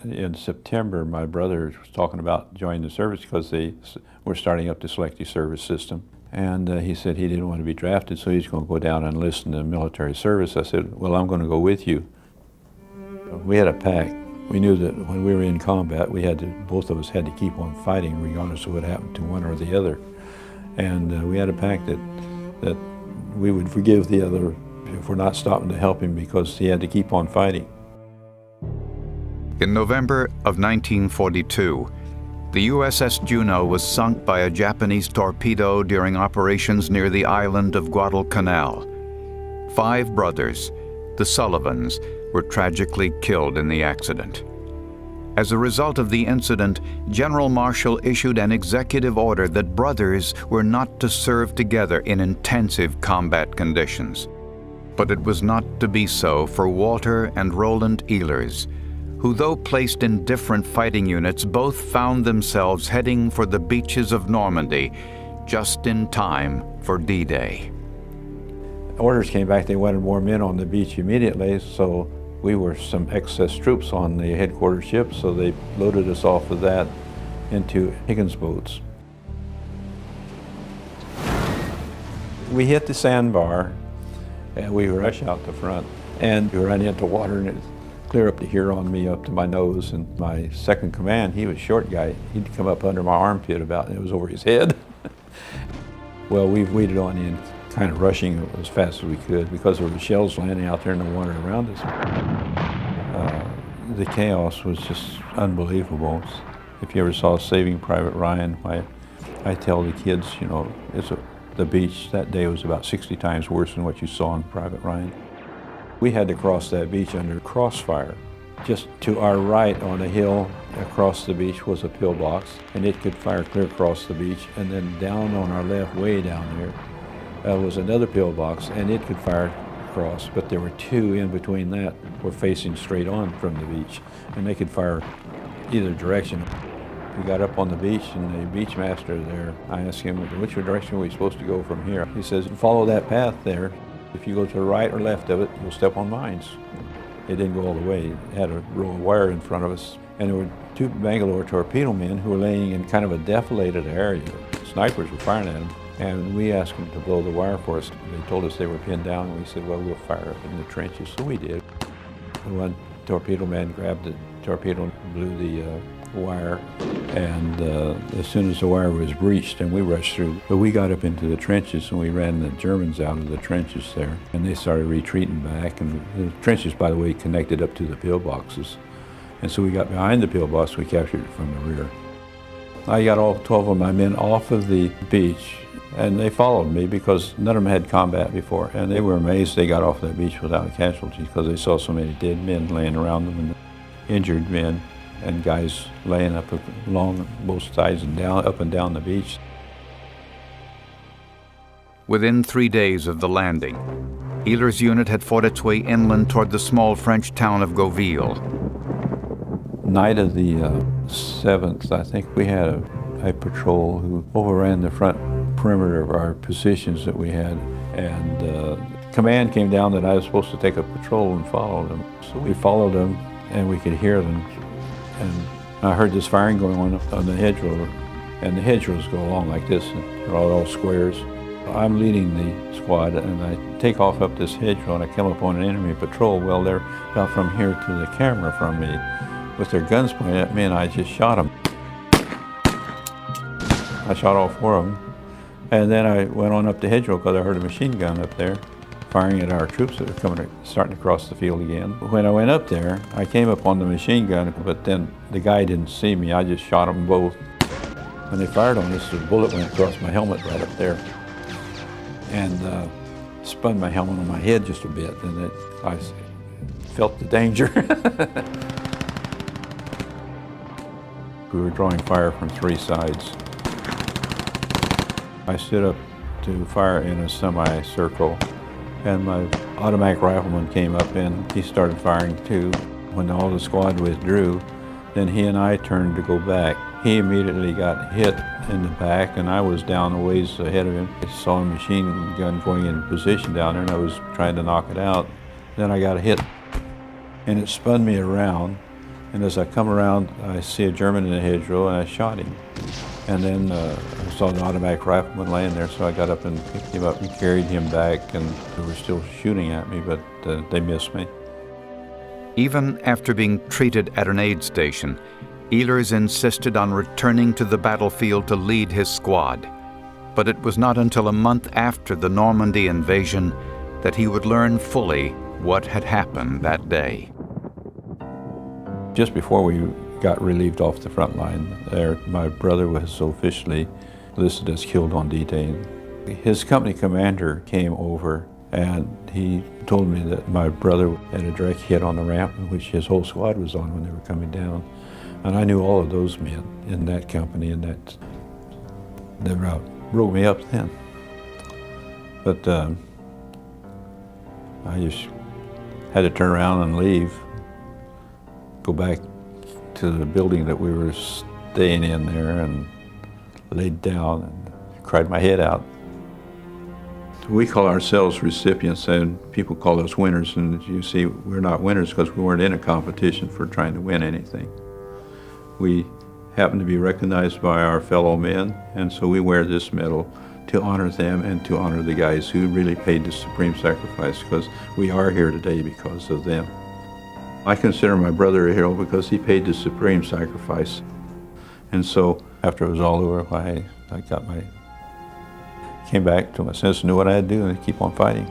In September, my brother was talking about joining the service because they were starting up the selective service system. And he said he didn't want to be drafted, so he's going to go down and enlist in the military service. I said, well, I'm going to go with you. We had a pact. We knew that when we were in combat, both of us had to keep on fighting regardless of what happened to one or the other. And we had a pact that we would forgive the other if we're not stopping to help him because he had to keep on fighting. In November of 1942, the USS Juno was sunk by a Japanese torpedo during operations near the island of Guadalcanal. 5 brothers, the Sullivans, were tragically killed in the accident. As a result of the incident, General Marshall issued an executive order that brothers were not to serve together in intensive combat conditions. But it was not to be so for Walter and Roland Ehlers, who, though placed in different fighting units, both found themselves heading for the beaches of Normandy just in time for D-Day. Orders came back, they wanted more men on the beach immediately, so we were some excess troops on the headquarters ship, so they loaded us off of that into Higgins boats. We hit the sandbar, and we rushed out the front, and we ran into water, and it was clear up to here on me, up to my nose. And my second command, he was a short guy. He'd come up under my armpit about, and it was over his head. Well, we waded on in, kind of rushing as fast as we could because there were shells landing out there in the water around us. The chaos was just unbelievable. If you ever saw Saving Private Ryan, I tell the kids, you know, the beach that day was about 60 times worse than what you saw in Private Ryan. We had to cross that beach under crossfire. Just to our right on a hill across the beach was a pillbox, and it could fire clear across the beach. And then down on our left, way down there, was another pillbox, and it could fire across. But there were 2 in between that were facing straight on from the beach, and they could fire either direction. We got up on the beach, and the beach master there, I asked him, which direction are we supposed to go from here? He says, follow that path there. If you go to the right or left of it, you'll step on mines. It didn't go all the way. It had a row of wire in front of us. And there were 2 Bangalore torpedo men who were laying in kind of a deflated area. Snipers were firing at them. And we asked them to blow the wire for us. They told us they were pinned down, and we said, well, we'll fire up in the trenches. So we did. One torpedo man grabbed the torpedo and blew the wire, and as soon as the wire was breached, and we rushed through, but we got up into the trenches, and we ran the Germans out of the trenches there, and they started retreating back, and the trenches, by the way, connected up to the pillboxes, and so we got behind the pillbox. We captured it from the rear. I got all 12 of my men off of the beach, and they followed me because none of them had combat before, and they were amazed they got off that beach without a casualty because they saw so many dead men laying around them and injured men and guys laying up along both sides and down, up and down the beach. Within 3 days of the landing, Ehlers' unit had fought its way inland toward the small French town of Gauville. Night of the 7th, I think we had a patrol who overran the front perimeter of our positions that we had, and command came down that I was supposed to take a patrol and follow them. So we followed them, and we could hear them. And I heard this firing going on the hedgerow, and the hedgerows go along like this, and they're all squares. I'm leading the squad, and I take off up this hedgerow, and I come upon an enemy patrol. Well, they're about from here to the camera from me with their guns pointed at me, and I just shot them. I shot all 4 of them, and then I went on up the hedgerow because I heard a machine gun up there firing at our troops that were starting to cross the field again. When I went up there, I came up on the machine gun, but then the guy didn't see me. I just shot them both. When they fired on us, the bullet went across my helmet right up there and spun my helmet on my head just a bit. And felt the danger. We were drawing fire from 3 sides. I stood up to fire in a semicircle, and my automatic rifleman came up and he started firing too. When all the squad withdrew, then he and I turned to go back. He immediately got hit in the back, and I was down a ways ahead of him. I saw a machine gun going in position down there, and I was trying to knock it out. Then I got hit, and it spun me around. And as I come around, I see a German in the hedgerow, and I shot him. And then I saw the automatic rifleman laying there, so I got up and picked him up and carried him back, and they were still shooting at me, but they missed me. Even after being treated at an aid station, Ehlers insisted on returning to the battlefield to lead his squad. But it was not until a month after the Normandy invasion that he would learn fully what had happened that day. Just before we got relieved off the front line there, my brother was officially listed as killed on D-Day. His company commander came over and he told me that my brother had a direct hit on the ramp, which his whole squad was on when they were coming down. And I knew all of those men in that company, and that wrote me up then. But I just had to turn around and leave, go back to the building that we were staying in there, and laid down and cried my head out. We call ourselves recipients, and people call us winners, and you see, we're not winners because we weren't in a competition for trying to win anything. We happen to be recognized by our fellow men, and so we wear this medal to honor them and to honor the guys who really paid the supreme sacrifice, because we are here today because of them. I consider my brother a hero because he paid the supreme sacrifice. And so after it was all over, I came back to my senses, knew what I had to do, and keep on fighting.